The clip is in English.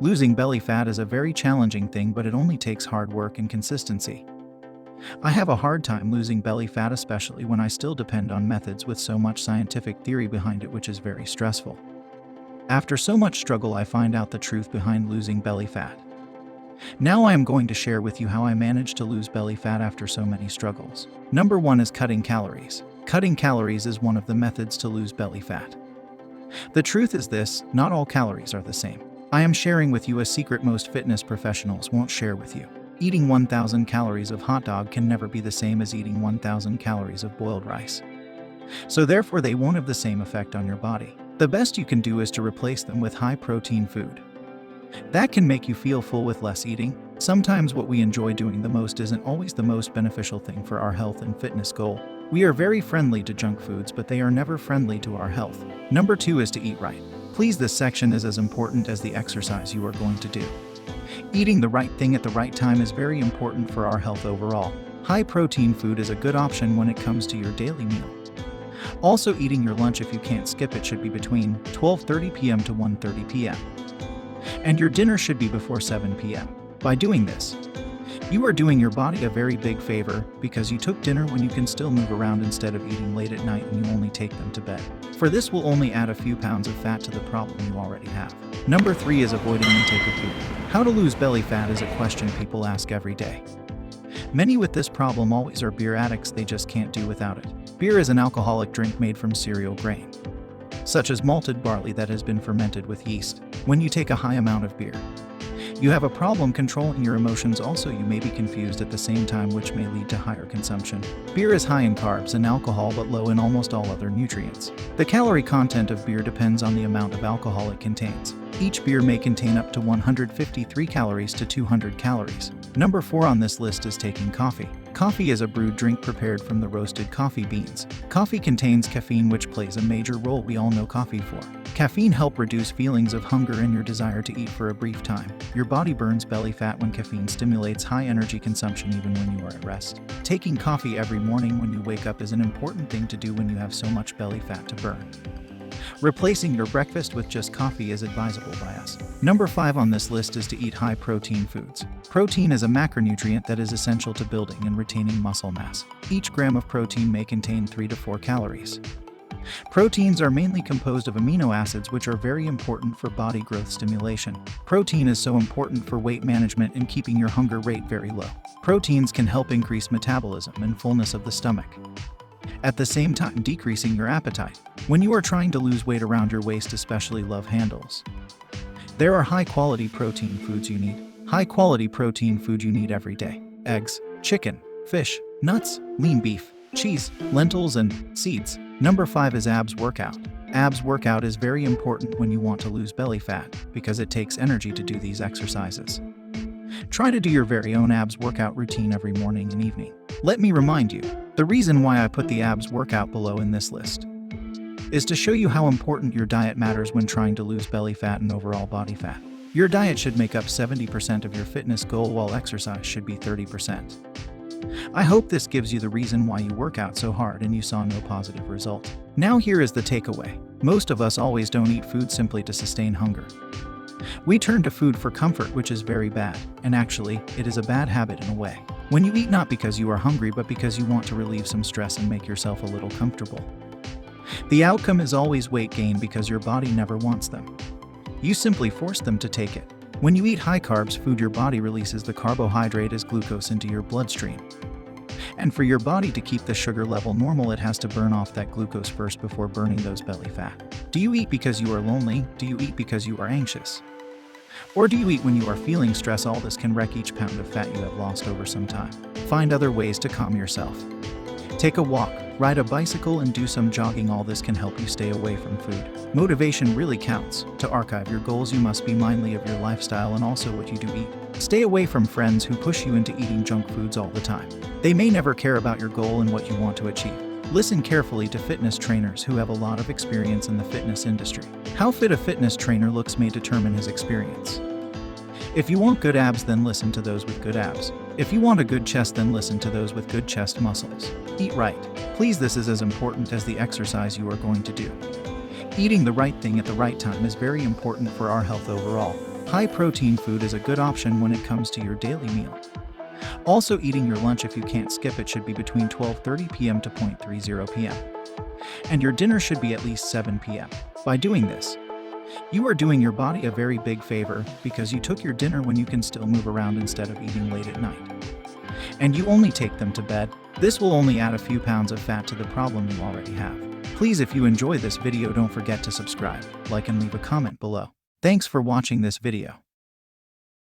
Losing belly fat is a very challenging thing, but it only takes hard work and consistency. I have a hard time losing belly fat, especially when I still depend on methods with so much scientific theory behind it, which is very stressful. After so much struggle, I find out the truth behind losing belly fat. Now I am going to share with you how I managed to lose belly fat after so many struggles. Number 1 is cutting calories. Cutting calories is one of the methods to lose belly fat. The truth is this: not all calories are the same. I am sharing with you a secret most fitness professionals won't share with you. Eating 1,000 calories of hot dog can never be the same as eating 1,000 calories of boiled rice. So therefore they won't have the same effect on your body. The best you can do is to replace them with high-protein food. That can make you feel full with less eating. Sometimes what we enjoy doing the most isn't always the most beneficial thing for our health and fitness goal. We are very friendly to junk foods, but they are never friendly to our health. Number 2 is to eat right. Please, this section is as important as the exercise you are going to do. Eating the right thing at the right time is very important for our health overall. High-protein food is a good option when it comes to your daily meal. Also, eating your lunch, if you can't skip it, should be between 12:30 p.m. to 1:30 p.m. And your dinner should be before 7 p.m. By doing this, you are doing your body a very big favor, because you took dinner when you can still move around instead of eating late at night and you only take them to bed. For this will only add a few pounds of fat to the problem you already have. Number 3 is avoiding intake of food. How to lose belly fat is a question people ask every day. Many with this problem always are beer addicts. They just can't do without it. Beer is an alcoholic drink made from cereal grain, such as malted barley that has been fermented with yeast. When you take a high amount of beer, you have a problem controlling your emotions. Also, you may be confused at the same time, which may lead to higher consumption. Beer is high in carbs and alcohol, but low in almost all other nutrients. The calorie content of beer depends on the amount of alcohol it contains. Each beer may contain up to 153 calories to 200 calories. Number 4 on this list is taking coffee. Coffee is a brewed drink prepared from the roasted coffee beans. Coffee contains caffeine, which plays a major role we all know coffee for. Caffeine helps reduce feelings of hunger and your desire to eat for a brief time. Your body burns belly fat when caffeine stimulates high energy consumption even when you are at rest. Taking coffee every morning when you wake up is an important thing to do when you have so much belly fat to burn. Replacing your breakfast with just coffee is advisable by us. Number 5 on this list is to eat high-protein foods. Protein is a macronutrient that is essential to building and retaining muscle mass. Each gram of protein may contain 3 to 4 calories. Proteins are mainly composed of amino acids, which are very important for body growth stimulation. Protein is so important for weight management and keeping your hunger rate very low. Proteins can help increase metabolism and fullness of the stomach, at the same time decreasing your appetite. When you are trying to lose weight around your waist, especially love handles, there are high-quality protein foods you need. High-quality protein food you need every day: eggs, chicken, fish, nuts, lean beef, cheese, lentils, and seeds. Number 5 is abs workout. Abs workout is very important when you want to lose belly fat, because it takes energy to do these exercises. Try to do your very own abs workout routine every morning and evening. Let me remind you, the reason why I put the abs workout below in this list is to show you how important your diet matters when trying to lose belly fat and overall body fat. Your diet should make up 70% of your fitness goal, while exercise should be 30%. I hope this gives you the reason why you work out so hard and you saw no positive result. Now here is the takeaway. Most of us always don't eat food simply to sustain hunger. We turn to food for comfort, which is very bad, and actually, it is a bad habit in a way. When you eat not because you are hungry, but because you want to relieve some stress and make yourself a little comfortable, the outcome is always weight gain, because your body never wants them. You simply force them to take it. When you eat high carbs food, your body releases the carbohydrate as glucose into your bloodstream. And for your body to keep the sugar level normal, it has to burn off that glucose first before burning those belly fat. Do you eat because you are lonely? Do you eat because you are anxious? Or do you eat when you are feeling stress? All this can wreck each pound of fat you have lost over some time. Find other ways to calm yourself. Take a walk, ride a bicycle, and do some jogging. All this can help you stay away from food. Motivation really counts. To archive your goals, you must be mindful of your lifestyle and also what you do eat. Stay away from friends who push you into eating junk foods all the time. They may never care about your goal and what you want to achieve. Listen carefully to fitness trainers who have a lot of experience in the fitness industry. How fit a fitness trainer looks may determine his experience. If you want good abs, then listen to those with good abs. If you want a good chest, then listen to those with good chest muscles. Eat right. Please, this is as important as the exercise you are going to do. Eating the right thing at the right time is very important for our health overall. High-protein food is a good option when it comes to your daily meal. Also, eating your lunch if you can't skip it should be between 12:30 p.m. to 0:30 p.m. And your dinner should be at least 7 p.m. By doing this, you are doing your body a very big favor because you took your dinner when you can still move around instead of eating late at night. And you only take them to bed. This will only add a few pounds of fat to the problem you already have. Please, if you enjoy this video, don't forget to subscribe, like, and leave a comment below. Thanks for watching this video.